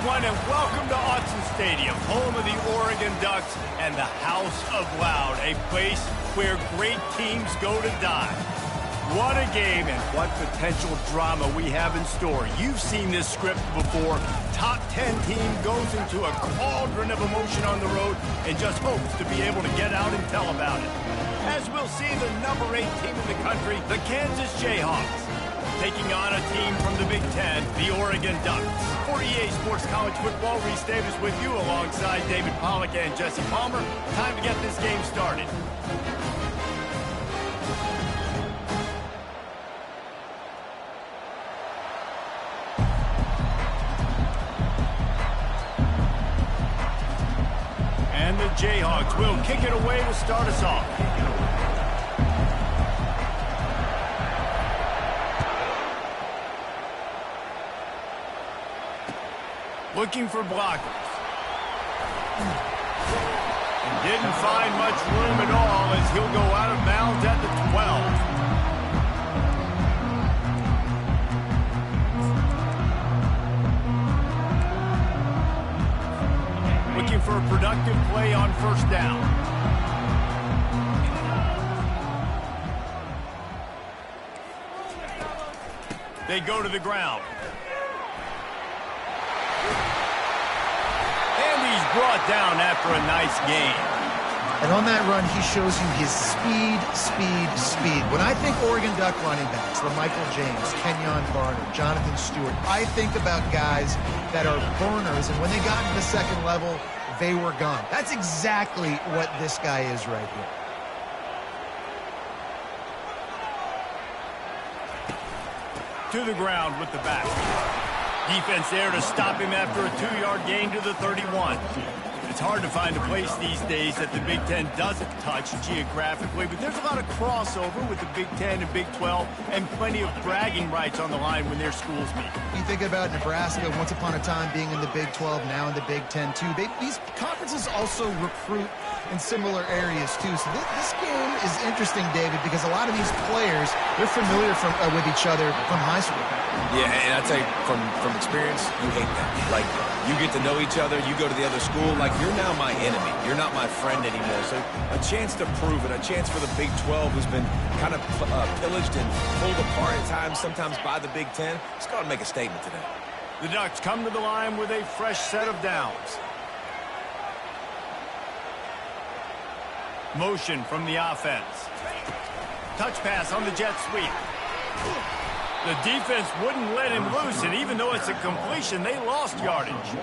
everyone, and welcome to Autzen Stadium, home of the Oregon Ducks and the House of Loud, a place where great teams go to die. What a game and what potential drama we have in store. You've seen this script before. Top 10 team goes into a cauldron of emotion on the road and just hopes to be able to get out and tell about it. As we'll see the number 8 team in the country, the Kansas Jayhawks, taking on a team from the Big Ten, the Oregon Ducks. For EA Sports College Football, Reese Davis with you alongside David Pollack and Jesse Palmer. Time to get this game started. And the Jayhawks will kick it away to start us off. Looking for blockers. And didn't find much room at all as he'll go out of bounds at the 12. Looking for a productive play on first down. They go to the ground. Brought down after a nice game. And on that run, he shows you his speed. When I think Oregon Duck running backs, LaMichael James, Kenyon Barner, Jonathan Stewart, I think about guys that are burners, and when they got to the second level, they were gone. That's exactly what this guy is right here. To the ground with the back. Defense there to stop him after a 2-yard gain to the 31. It's hard to find a place these days that the Big Ten doesn't touch geographically, but there's a lot of crossover with the Big Ten and Big 12 and plenty of bragging rights on the line when their schools meet. You think about Nebraska once upon a time being in the Big 12, now in the Big 10 too. These conferences also recruit in similar areas too. So this game is interesting, David, because a lot of these players, they're familiar with each other from high school. Yeah, and I tell you, from experience, you hate that. Like, you get to know each other, you go to the other school, like, you're now my enemy. You're not my friend anymore. So a chance to prove it, a chance for the Big 12, who's been kind of pillaged and pulled apart at times, sometimes by the Big 10. Let's go and make a statement today. The Ducks come to the line with a fresh set of downs. Motion from the offense. Touch pass on the jet sweep. The defense wouldn't let him loose, and even though it's a completion, they lost yardage.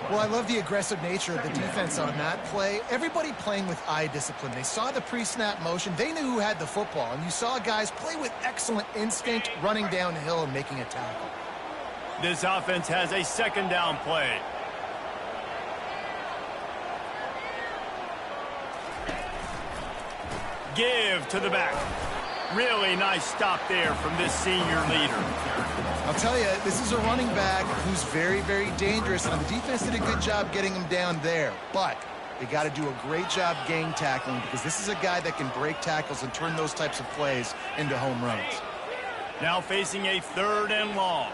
Well, I love the aggressive nature of the defense on that play. Everybody playing with eye discipline. They saw the pre-snap motion. They knew who had the football, and you saw guys play with excellent instinct, running downhill and making a tackle. This offense has a second down play. Give to the back. Really nice stop there from this senior leader. I'll tell you, this is a running back who's very, very dangerous, and the defense did a good job getting him down there. But they got to do a great job gang tackling, because this is a guy that can break tackles and turn those types of plays into home runs. Now facing a 3rd and long.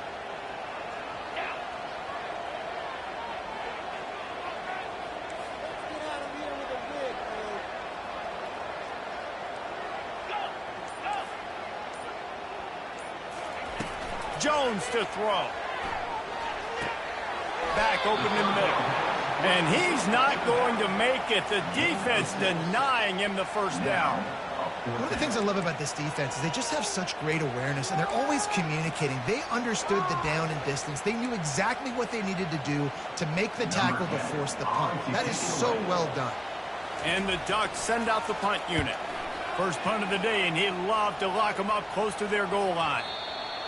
Jones to throw. Back open in the middle. And he's not going to make it. The defense denying him the first down. One of the things I love about this defense is they just have such great awareness, and they're always communicating. They understood the down and distance. They knew exactly what they needed to do to make the tackle to force the punt. That is so well done. And the Ducks send out the punt unit. First punt of the day, and he'd love to lock them up close to their goal line.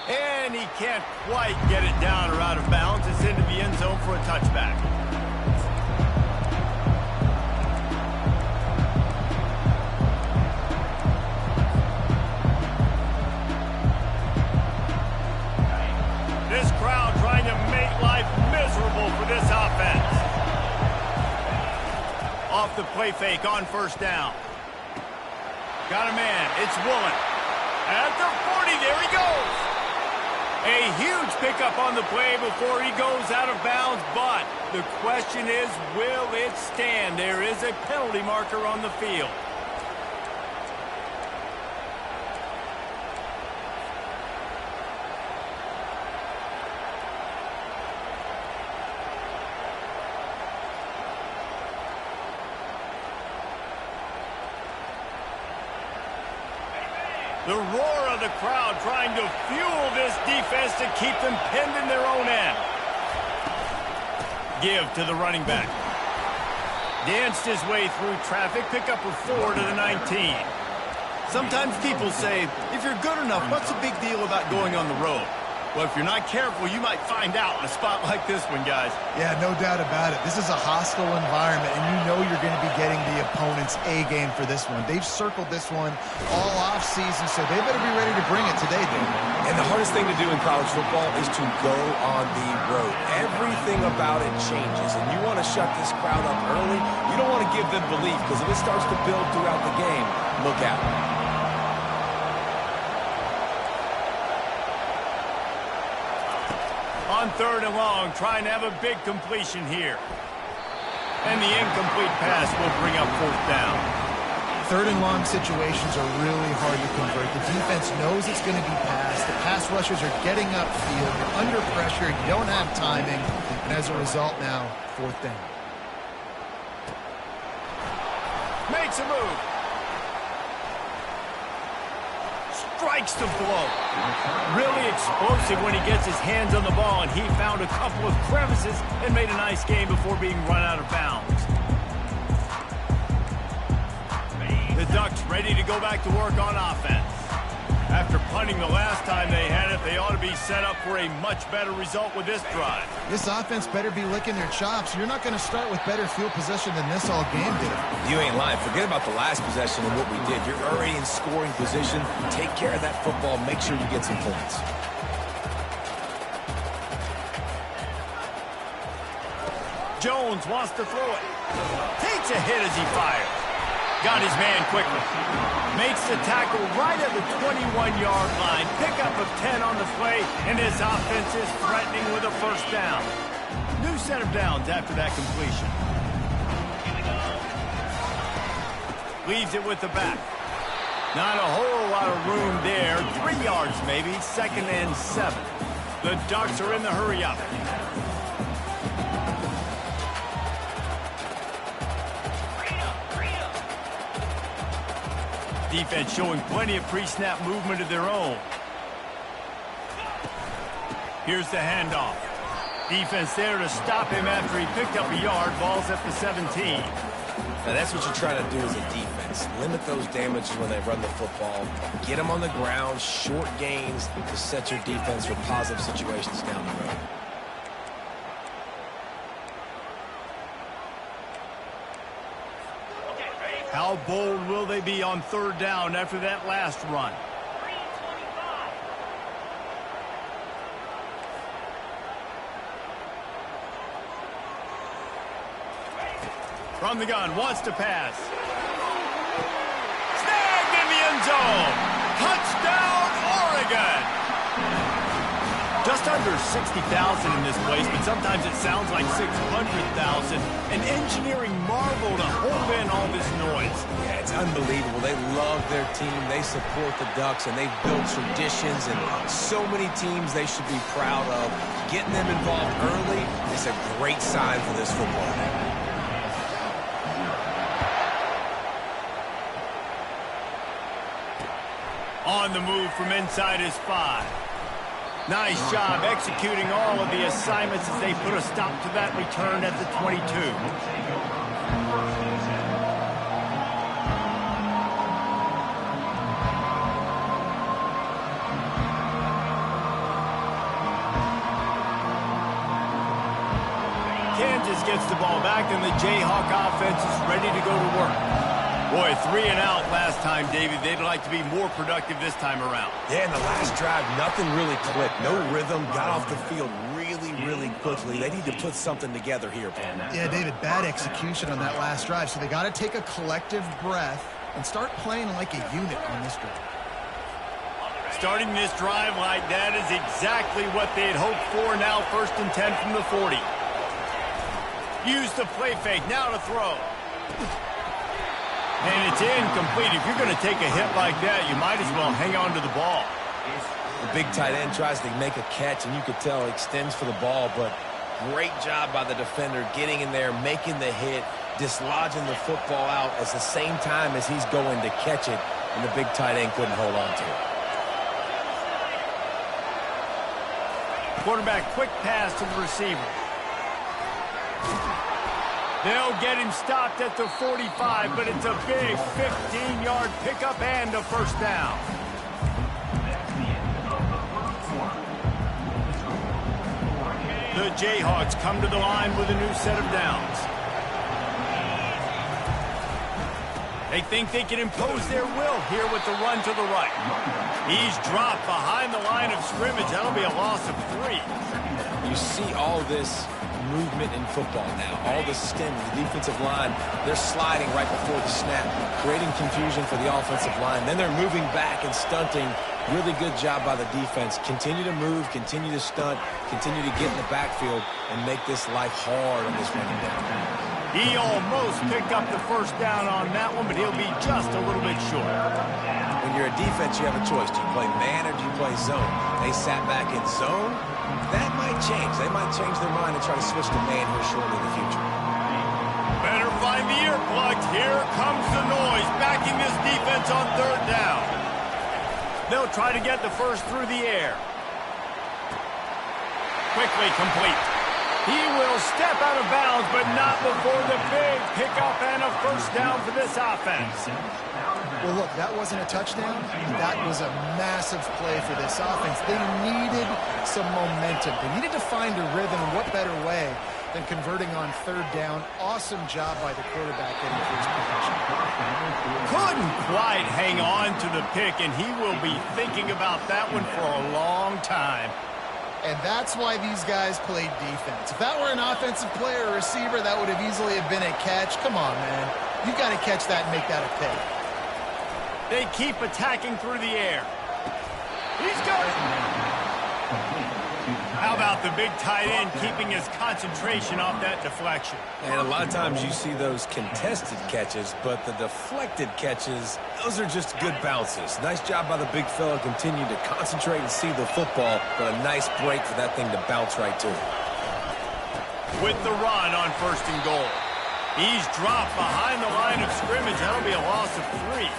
And he can't quite get it down or out of bounds. It's into the end zone for a touchback. This crowd trying to make life miserable for this offense. Off the play fake on first down. Got a man. It's Woolen. At the 40, there he goes. A huge pickup on the play before he goes out of bounds, but the question is, will it stand? There is a penalty marker on the field. The roar of the crowd trying to fuel this defense to keep them pinned in their own end. Give to the running back. Danced his way through traffic, pick up a 4 to the 19. Sometimes people say, if you're good enough, what's the big deal about going on the road? Well, if you're not careful, you might find out in a spot like this one, guys. Yeah, no doubt about it. This is a hostile environment, and you know you're going to be getting the opponent's A-game for this one. They've circled this one all off-season, so they better be ready to bring it today, David. And the hardest thing to do in college football is to go on the road. Everything about it changes, and you want to shut this crowd up early. You don't want to give them belief, because if it starts to build throughout the game, look out. On 3rd and long, trying to have a big completion here. And the incomplete pass will bring up 4th down. 3rd and long situations are really hard to convert. The defense knows it's going to be passed. The pass rushers are getting upfield. You're under pressure. You don't have timing. And as a result now, 4th down. Makes a move. Strikes the blow. Really explosive when he gets his hands on the ball, and he found a couple of crevices and made a nice game before being run out of bounds. The Ducks ready to go back to work on offense. After punting the last time they had it, they ought to be set up for a much better result with this drive. This offense better be licking their chops. You're not going to start with better field possession than this all game did. You ain't lying. Forget about the last possession and what we did. You're already in scoring position. Take care of that football. Make sure you get some points. Jones wants to throw it. Takes a hit as he fires. Got his man quickly. Makes the tackle right at the 21-yard line. Pickup of 10 on the play, and his offense is threatening with a 1st down. New set of downs after that completion. Leaves it with the back. Not a whole lot of room there. 3 yards maybe, 2nd and 7. The Ducks are in the hurry up. Defense showing plenty of pre-snap movement of their own. Here's the handoff. Defense there to stop him after he picked up a yard. Ball's at the 17. Now that's what you're trying to do as a defense. Limit those damages when they run the football. Get them on the ground, short gains to set your defense for positive situations down the road. How bold will they be on 3rd down after that last run? From the gun, wants to pass. Snagged in the end zone. Touchdown, Oregon. Just under 60,000 in this place, but sometimes it sounds like 600,000. An engineering marvel to hold in all this noise. Yeah, it's unbelievable. They love their team. They support the Ducks, and they've built traditions and so many teams they should be proud of. Getting them involved early is a great sign for this football team. On the move from inside his 5. Nice job executing all of the assignments as they put a stop to that return at the 22. Kansas gets the ball back, and the Jayhawk offense is ready to go to work. Boy, 3 and out last time, David. They'd like to be more productive this time around. Yeah, in the last drive, nothing really clicked. No rhythm, got off the field really quickly. They need to put something together here, Paul. Yeah, David, bad execution on that last drive. So they got to take a collective breath and start playing like a unit on this drive. Starting this drive like that is exactly what they had hoped for. Now 1st and 10 from the 40. Use the play fake. Now to throw. And it's incomplete. If you're going to take a hit like that, you might as well hang on to the ball. The big tight end tries to make a catch, and you could tell he extends for the ball, but great job by the defender getting in there, making the hit, dislodging the football out at the same time as he's going to catch it, and the big tight end couldn't hold on to it. Quarterback quick pass to the receiver. They'll get him stopped at the 45, but it's a big 15-yard pickup and a first down. The Jayhawks come to the line with a new set of downs. They think they can impose their will here with the run to the right. He's dropped behind the line of scrimmage. That'll be a loss of 3. You see all this movement in football now. All the stem, the defensive line, they're sliding right before the snap, creating confusion for the offensive line. Then they're moving back and stunting. Really good job by the defense. Continue to move, continue to stunt, continue to get in the backfield and make this life hard on this running back. He almost picked up the first down on that one, but he'll be just a little bit short. When you're a defense, you have a choice. Do you play man or do you play zone? They sat back in zone. That might change. They might change their mind and try to switch to man here shortly in the future. Better find the earplugs. Here comes the noise, backing this defense on 3rd down. They'll try to get the first through the air. Quickly complete. He will step out of bounds, but not before the big pickup and a first down for this offense. Well, look, that wasn't a touchdown. That was a massive play for this offense. They needed some momentum. They needed to find a rhythm, and what better way than converting on 3rd down. Awesome job by the quarterback getting first possession. Couldn't quite hang on to the pick, and he will be thinking about that one for a long time. And that's why these guys played defense. If that were an offensive player or receiver, that would have easily have been a catch. Come on, man. You've got to catch that and make that a pick. They keep attacking through the air. He's got it. How about the big tight end keeping his concentration off that deflection? And a lot of times you see those contested catches, but the deflected catches, those are just good bounces. Nice job by the big fella, continue to concentrate and see the football, but a nice break for that thing to bounce right to. With the run on 1st and goal. He's dropped behind the line of scrimmage. That'll be a loss of 3.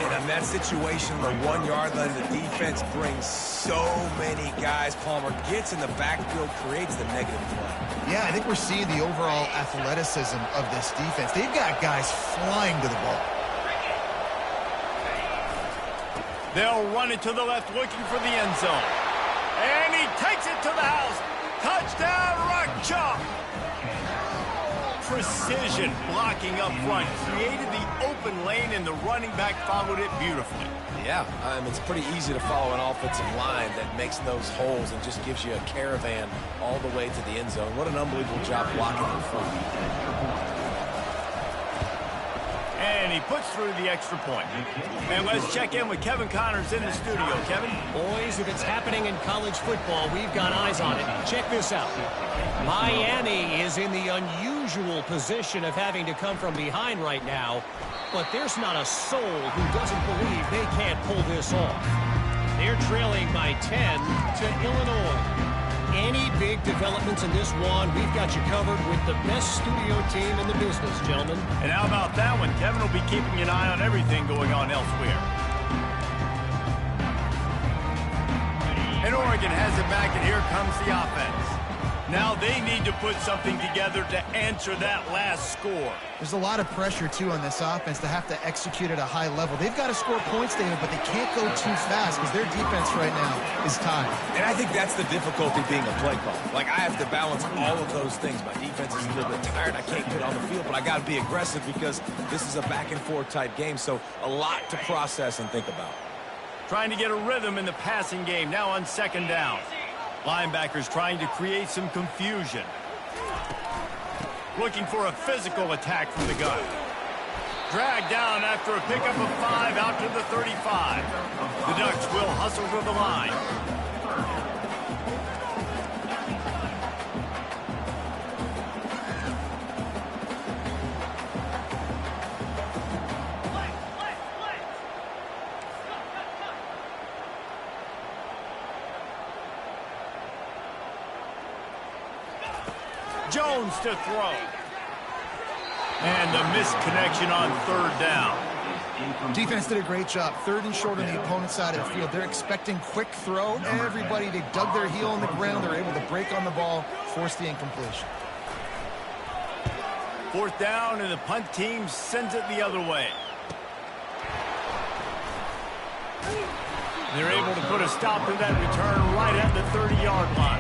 And in that situation, the 1-yard line, the defense brings so many guys. Palmer gets in the backfield, creates the negative play. Yeah, I think we're seeing the overall athleticism of this defense. They've got guys flying to the ball. They'll run it to the left, looking for the end zone. And he takes it to the house. Touchdown, Rock Chalk. Precision blocking up front, created the open lane, and the running back followed it beautifully. Yeah, it's pretty easy to follow an offensive line that makes those holes and just gives you a caravan all the way to the end zone. What an unbelievable job blocking in front. And he puts through the extra point. And let's check in with Kevin Connors in the studio. Kevin? Boys, if it's happening in college football, we've got eyes on it. Check this out. Miami is in the unusual position of having to come from behind right now, but there's not a soul who doesn't believe they can't pull this off. They're trailing by 10 to Illinois. Any big developments in this one, we've got you covered with the best studio team in the business, gentlemen. And how about that one? Kevin will be keeping an eye on everything going on elsewhere. And Oregon has it back, and here comes the offense. Now they need to put something together to answer that last score. There's a lot of pressure, too, on this offense to have to execute at a high level. They've got to score points, David, but they can't go too fast because their defense right now is tied. And I think that's the difficulty being a play caller. Like, I have to balance all of those things. My defense is a little bit tired. I can't get on the field, but I got to be aggressive because this is a back-and-forth type game, so a lot to process and think about. Trying to get a rhythm in the passing game, now on 2nd down. Linebackers trying to create some confusion. Looking for a physical attack from the gun. Dragged down after a pickup of 5 out to the 35. The Ducks will hustle to the line. Jones to throw. And a missed connection on 3rd down. Defense did a great job. 3rd and short on the opponent's side of the field. They're expecting quick throw. Everybody, they dug their heel on the ground. They're able to break on the ball, force the incompletion. 4th down, and the punt team sends it the other way. They're able to put a stop to that return right at the 30-yard line.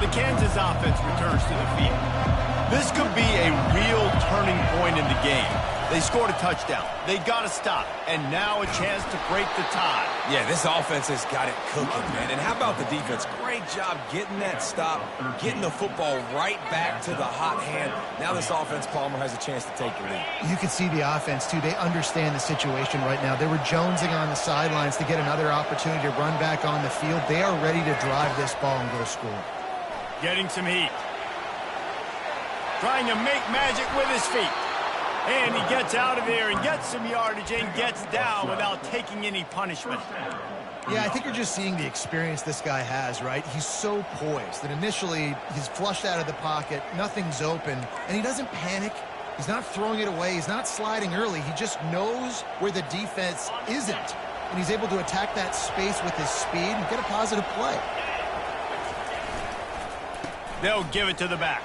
The Kansas offense returns to the field. This could be a real turning point in the game. They scored a touchdown. They got a stop, and now a chance to break the tie. Yeah, this offense has got it cooking, man. And how about the defense? Great job getting that stop, getting the football right back to the hot hand. Now this offense, Palmer, has a chance to take the lead. You can see the offense, too. They understand the situation right now. They were jonesing on the sidelines to get another opportunity to run back on the field. They are ready to drive this ball and go score. Getting some heat. Trying to make magic with his feet. And he gets out of there and gets some yardage and gets down without taking any punishment. Yeah, I think you're just seeing the experience this guy has, right? He's so poised that initially he's flushed out of the pocket, nothing's open, and he doesn't panic. He's not throwing it away. He's not sliding early. He just knows where the defense isn't, and he's able to attack that space with his speed and get a positive play. They'll give it to the back.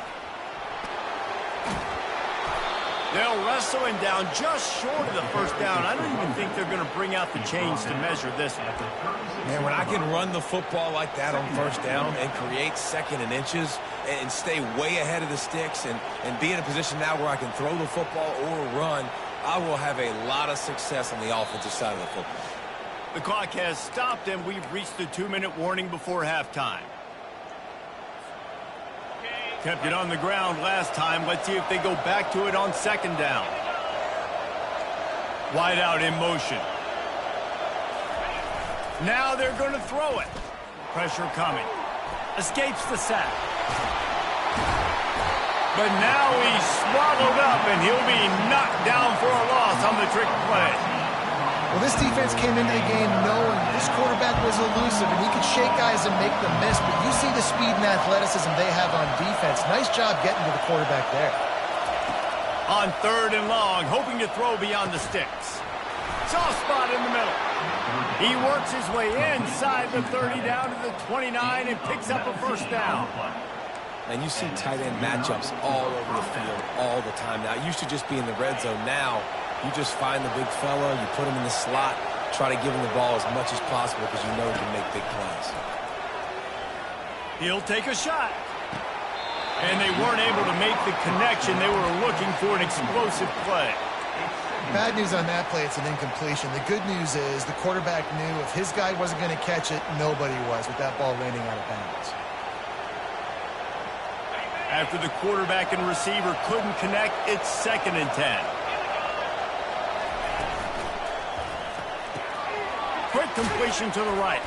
They'll wrestle him down just short of the 1st down. I don't even think they're going to bring out the chains to measure this one. Man, when I can run the football like that on 1st down and create 2nd and inches and stay way ahead of the sticks and be in a position now where I can throw the football or run, I will have a lot of success on the offensive side of the football. The clock has stopped, and we've reached the 2-minute warning before halftime. Kept it on the ground last time. Let's see if they go back to it on 2nd down. Wide out in motion. Now they're going to throw it. Pressure coming. Escapes the sack. But now he's swallowed up, and he'll be knocked down for a loss on the trick play. Well, this defense came into the game knowing this quarterback was elusive, and he could shake guys and make them miss, but you see the speed and athleticism they have on defense. Nice job getting to the quarterback there. On 3rd and long, hoping to throw beyond the sticks. Soft spot in the middle. He works his way inside the 30 down to the 29 and picks up a 1st down. And you see tight end matchups all over the field all the time. Now, it used to just be in the red zone. Now, you just find the big fella, you put him in the slot, try to give him the ball as much as possible because you know he can make big plays. He'll take a shot. And they weren't able to make the connection. They were looking for an explosive play. Bad news on that play, it's an incompletion. The good news is the quarterback knew if his guy wasn't going to catch it, nobody was with that ball landing out of bounds. After the quarterback and receiver couldn't connect, it's 2nd and 10. Quick completion to the right.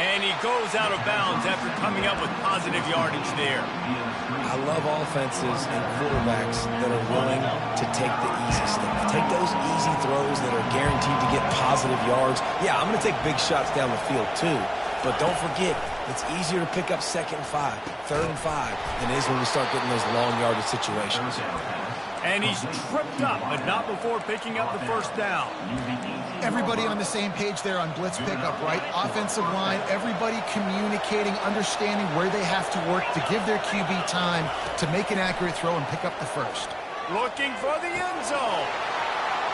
And he goes out of bounds after coming up with positive yardage there. I love offenses and quarterbacks that are willing to take the easy stuff. Take those easy throws that are guaranteed to get positive yards. Yeah, I'm going to take big shots down the field too. But don't forget, it's easier to pick up 2nd and 5, 3rd and 5 than it is when we start getting those long yardage situations. And he's tripped up, but not before picking up the 1st down. Everybody on the same page there on blitz pickup, right? Offensive line, everybody communicating, understanding where they have to work to give their QB time to make an accurate throw and pick up the 1st. Looking for the end zone.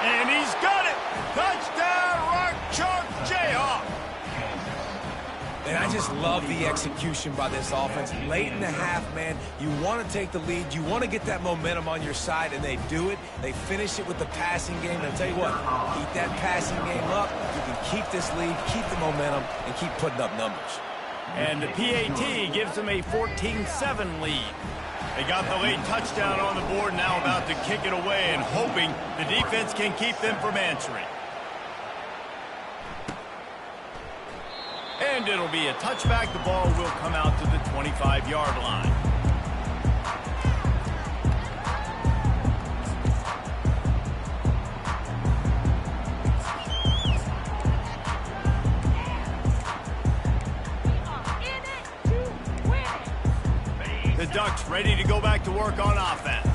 And he's got it. Touchdown, Rock Chalk Jayhawk. And I just love the execution by this offense. Late in the half, man, you want to take the lead. You want to get that momentum on your side, and they do it. They finish it with the passing game. And I'll tell you what, keep that passing game up. You can keep this lead, keep the momentum, and keep putting up numbers. And the PAT gives them a 14-7 lead. They got the late touchdown on the board, now about to kick it away and hoping the defense can keep them from answering. And it'll be a touchback. The ball will come out to the 25-yard line. The Ducks ready to go back to work on offense.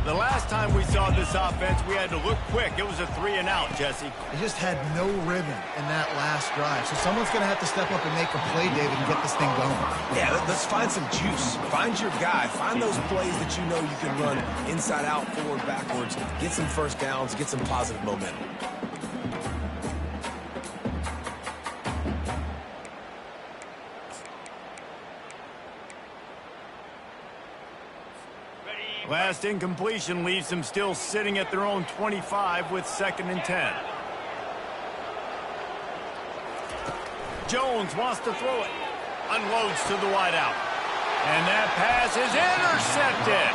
The last time we saw this offense, we had to look quick. It was a 3-and-out, Jesse. They just had no rhythm in that last drive. So someone's going to have to step up and make a play, David, and get this thing going. Yeah, let's find some juice. Find your guy. Find those plays that you know you can run inside out, forward, backwards. Get some first downs. Get some positive momentum. Last incompletion leaves them still sitting at their own 25 with 2nd and 10. Jones wants to throw it. Unloads to the wideout. And that pass is intercepted.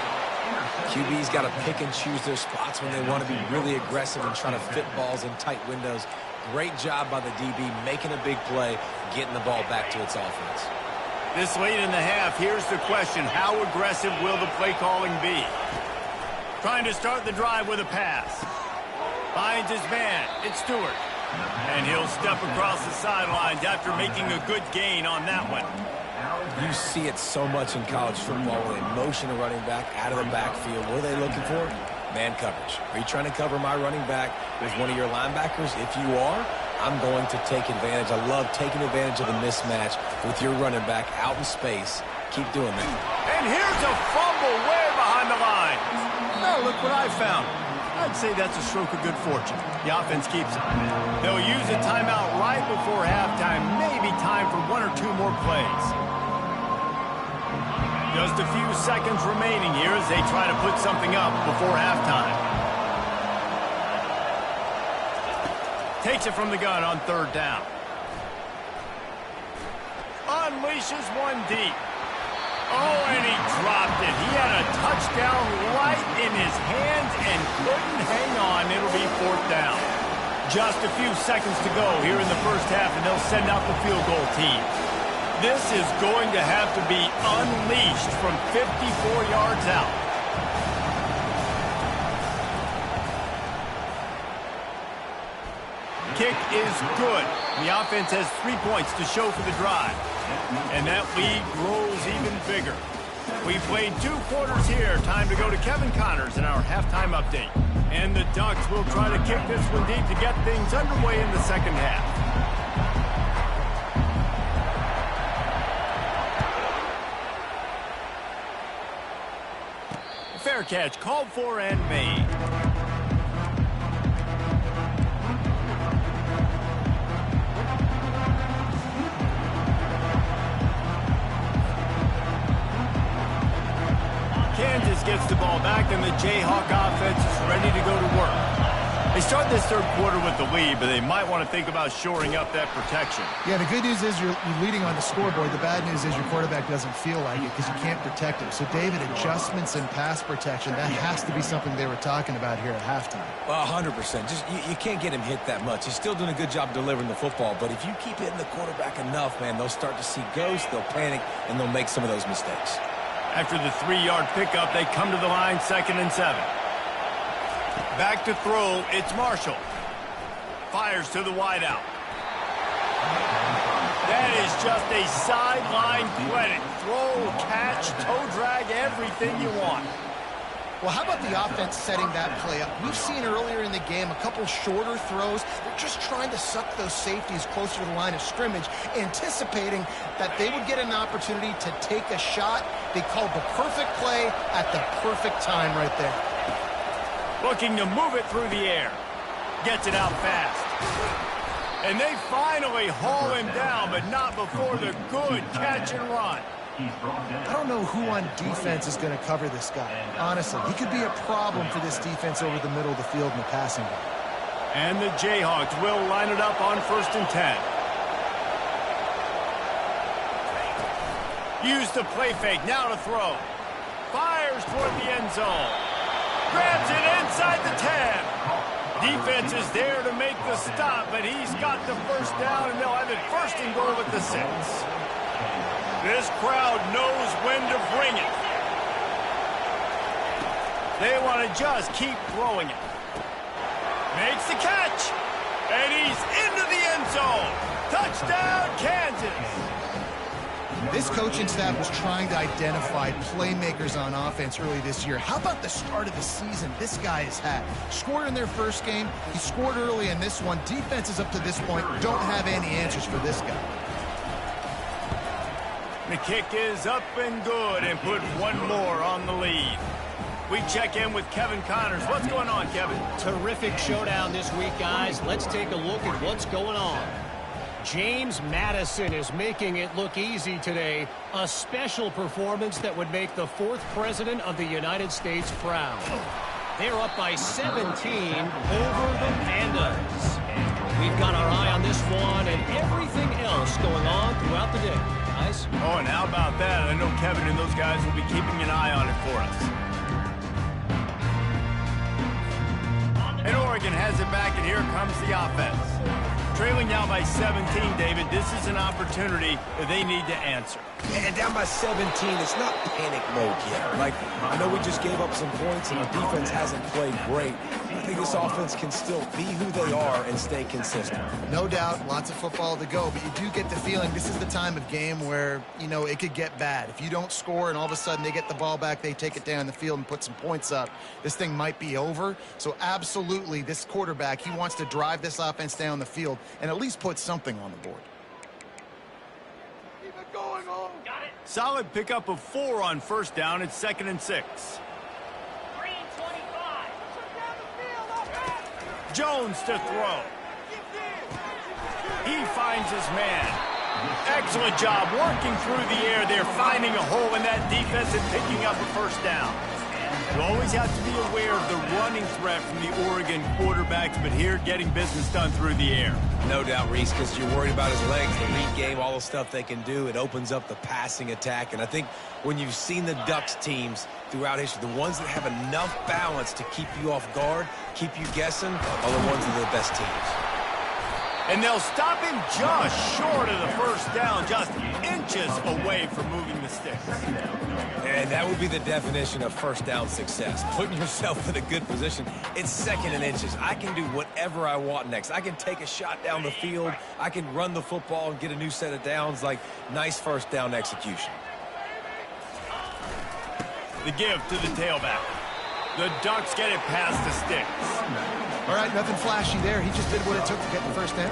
QB's got to pick and choose their spots when they want to be really aggressive and try to fit balls in tight windows. Great job by the DB making a big play, getting the ball back to its offense. This late in the half, here's the question. How aggressive will the play calling be? Trying to start the drive with a pass. Finds his man. It's Stewart. And he'll step across the sidelines after making a good gain on that one. You see it so much in college football when they motion a running back out of the backfield. What are they looking for? Man coverage. Are you trying to cover my running back with one of your linebackers? If you are, I'm going to take advantage. I love taking advantage of the mismatch with your running back out in space. Keep doing that. And here's a fumble way behind the line. Now look what I found. I'd say that's a stroke of good fortune. The offense keeps it. They'll use a timeout right before halftime. Maybe time for 1 or 2 more plays. Just a few seconds remaining here as they try to put something up before halftime. Takes it from the gun on 3rd down. Unleashes one deep. Oh, and he dropped it. He had a touchdown right in his hands and couldn't hang on. It'll be 4th down. Just a few seconds to go here in the first half, and they'll send out the field goal team. This is going to have to be unleashed from 54 yards out. Kick is good. The offense has 3 points to show for the drive. And that lead grows even bigger. We played 2 quarters here. Time to go to Kevin Connors in our halftime update. And the Ducks will try to kick this one deep to get things underway in the second half. Fair catch called for and made. Kansas gets the ball back, and the Jayhawk offense is ready to go to work. They start this 3rd quarter with the lead, but they might want to think about shoring up that protection. Yeah, the good news is you're leading on the scoreboard. The bad news is your quarterback doesn't feel like it because you can't protect him. So, David, adjustments in pass protection, that has to be something they were talking about here at halftime. 100%. Just you can't get him hit that much. He's still doing a good job delivering the football, but if you keep hitting the quarterback enough, man, they'll start to see ghosts, they'll panic, and they'll make some of those mistakes. After the 3-yard pickup, they come to the line, 2nd and 7. Back to throw, it's Marshall. Fires to the wideout. That is just a sideline credit. Throw, catch, toe drag, everything you want. Well, how about the offense setting that play up? We've seen earlier in the game a couple shorter throws. They're just trying to suck those safeties closer to the line of scrimmage, anticipating that they would get an opportunity to take a shot. They called the perfect play at the perfect time right there. Looking to move it through the air. Gets it out fast. And they finally haul him down, but not before the good catch and run. I don't know who on defense is going to cover this guy. Honestly, he could be a problem for this defense over the middle of the field in the passing game. And the Jayhawks will line it up on 1st and 10. Use the play fake, now to throw. Fires toward the end zone. Grabs it inside the 10. Defense is there to make the stop, but he's got the first down, and they'll have it first and goal at the 6. This crowd knows when to bring it. They want to just keep throwing it. Makes the catch. And he's into the end zone. Touchdown, Kansas. This coaching staff was trying to identify playmakers on offense early this year. How about the start of the season this guy has had? Scored in their first game. He scored early in this one. Defenses up to this point don't have any answers for this guy. The kick is up and good and put one more on the lead. We check in with Kevin Connors. What's going on, Kevin? Terrific showdown this week, guys. Let's take a look at what's going on. James Madison is making it look easy today. A special performance that would make the 4th president of the United States proud. They're up by 17 over the Pandas. We've got our eye on this one and everything else going on throughout the day, guys. Oh, and how about that? I know Kevin and those guys will be keeping an eye on it for us. And Oregon has it back, and here comes the offense. Trailing now by 17, David. This is an opportunity that they need to answer. And down by 17, it's not panic mode yet. Like, I know we just gave up some points and our defense hasn't played great. I think this offense can still be who they are and stay consistent. No doubt, lots of football to go, but you do get the feeling this is the time of game where, you know, it could get bad. If you don't score and all of a sudden they get the ball back, they take it down the field and put some points up, this thing might be over. So absolutely, this quarterback, he wants to drive this offense down the field and at least put something on the board. Keep it going on. Got it. Solid pickup of 4 on first down. It's 2nd and 6. Jones to throw. He finds his man. Excellent job working through the air there, finding a hole in that defense and picking up a first down. You always have to be aware of the running threat from the Oregon quarterbacks, but here getting business done through the air. No doubt, Reese, because you're worried about his legs, the read game, all the stuff they can do. It opens up the passing attack. And I think when you've seen the Ducks teams throughout history, the ones that have enough balance to keep you off guard, keep you guessing, are the ones that are the best teams. And they'll stop him just short of the first down, just inches away from moving the sticks. And that would be the definition of first down success, putting yourself in a good position. It's 2nd and inches. I can do whatever I want next. I can take a shot down the field. I can run the football and get a new set of downs. Like, nice first down execution. The give to the tailback. The Ducks get it past the sticks. All right, nothing flashy there. He just did what it took to get the first down.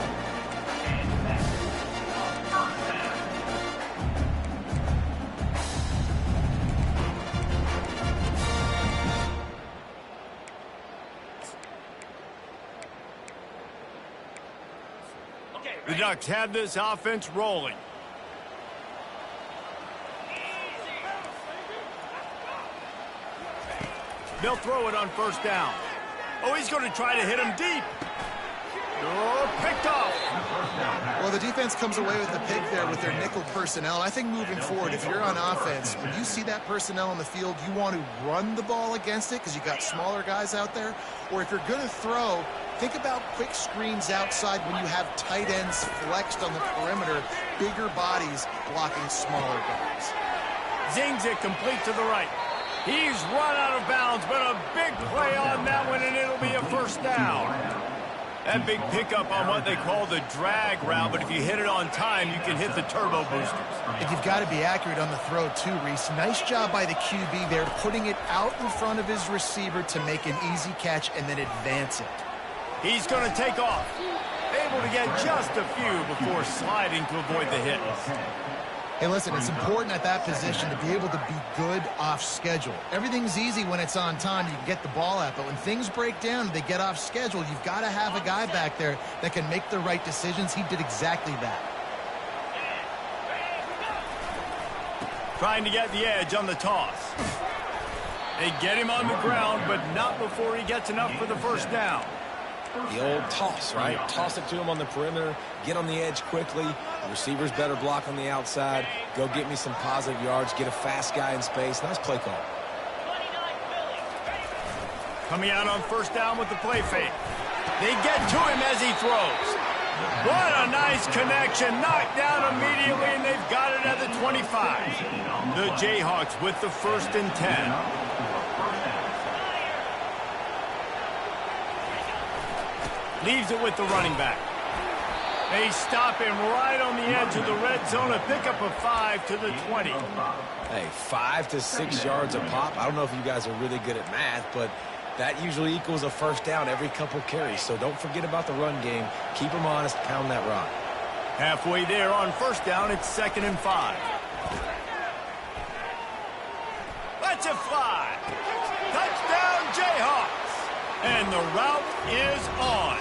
The Ducks have this offense rolling. They'll throw it on first down. Oh, he's going to try to hit him deep. Oh, picked off. Well, the defense comes away with the pick there with their nickel personnel. I think moving forward, if you're on offense, when you see that personnel on the field, you want to run the ball against it because you got smaller guys out there. Or if you're going to throw, think about quick screens outside when you have tight ends flexed on the perimeter, bigger bodies blocking smaller guys. Zings it complete to the right. He's run out of bounds, but a big play on that one, and it'll be a first down. That big pickup on what they call the drag route, but if you hit it on time, you can hit the turbo boosters. And you've got to be accurate on the throw, too, Reese. Nice job by the QB there, putting it out in front of his receiver to make an easy catch and then advance it. He's going to take off. Able to get just a few before sliding to avoid the hit. Hey, listen, it's important at that position to be able to be good off schedule. Everything's easy when it's on time. You can get the ball out. But when things break down and they get off schedule, you've got to have a guy back there that can make the right decisions. He did exactly that. Trying to get the edge on the toss. They get him on the ground, but not before he gets enough for the first down. The old toss, right? Toss it to him on the perimeter, get on the edge quickly. The receivers better block on the outside. Go get me some positive yards, get a fast guy in space. Nice play call. Coming out on first down with the play fake. They get to him as he throws. What a nice connection. Knocked down immediately, and they've got it at the 25. The Jayhawks with the 1st and 10. Leaves it with the running back. They stop him right on the edge of the red zone and pick up a 5 to the 20. Hey, 5 to 6 yards a pop. I don't know if you guys are really good at math, but that usually equals a first down every couple carries. So don't forget about the run game. Keep them honest. Pound that rock. Halfway there on first down, it's 2nd and 5. That's a fly. Touchdown, Jayhawks. And the route is on.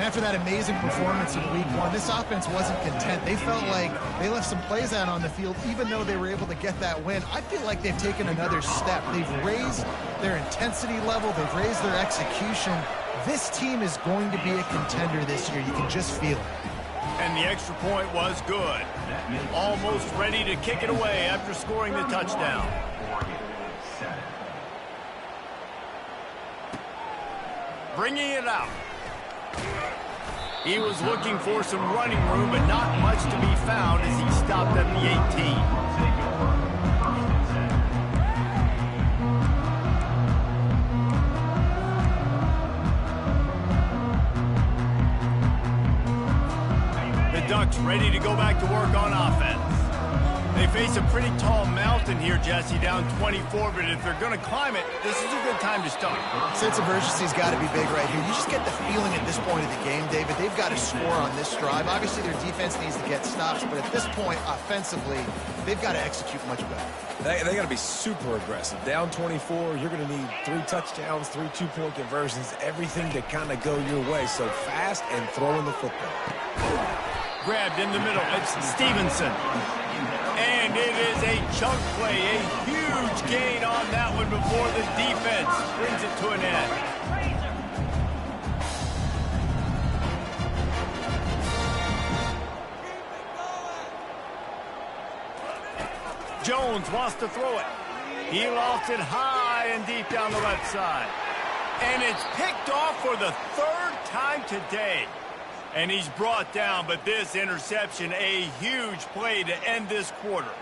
After that amazing performance in week 1, this offense wasn't content. They felt like they left some plays out on the field, even though they were able to get that win. I feel like they've taken another step. They've raised their intensity level. They've raised their execution. This team is going to be a contender this year. You can just feel it. And the extra point was good. Almost ready to kick it away after scoring the touchdown. Bringing it out. He was looking for some running room, but not much to be found as he stopped at the 18. The Ducks ready to go back to work on offense. They face a pretty tall mountain here, Jesse, down 24, but if they're going to climb it, this is a good time to start. Sense of urgency's got to be big right here. You just get the feeling at this point of the game, David, they've got to score on this drive. Obviously, their defense needs to get stops, but at this point, offensively, they've got to execute much better. They got to be super aggressive. Down 24, you're going to need 3 touchdowns, 3 two-point conversions, everything to kind of go your way. So fast and throwing the football. Grabbed in the middle. It's Stevenson. And it is a chunk play, a huge gain on that one before the defense brings it to an end. Jones wants to throw it. He lost it high and deep down the left side. And it's picked off for the 3rd time today. And he's brought down, but this interception, a huge play to end this quarter.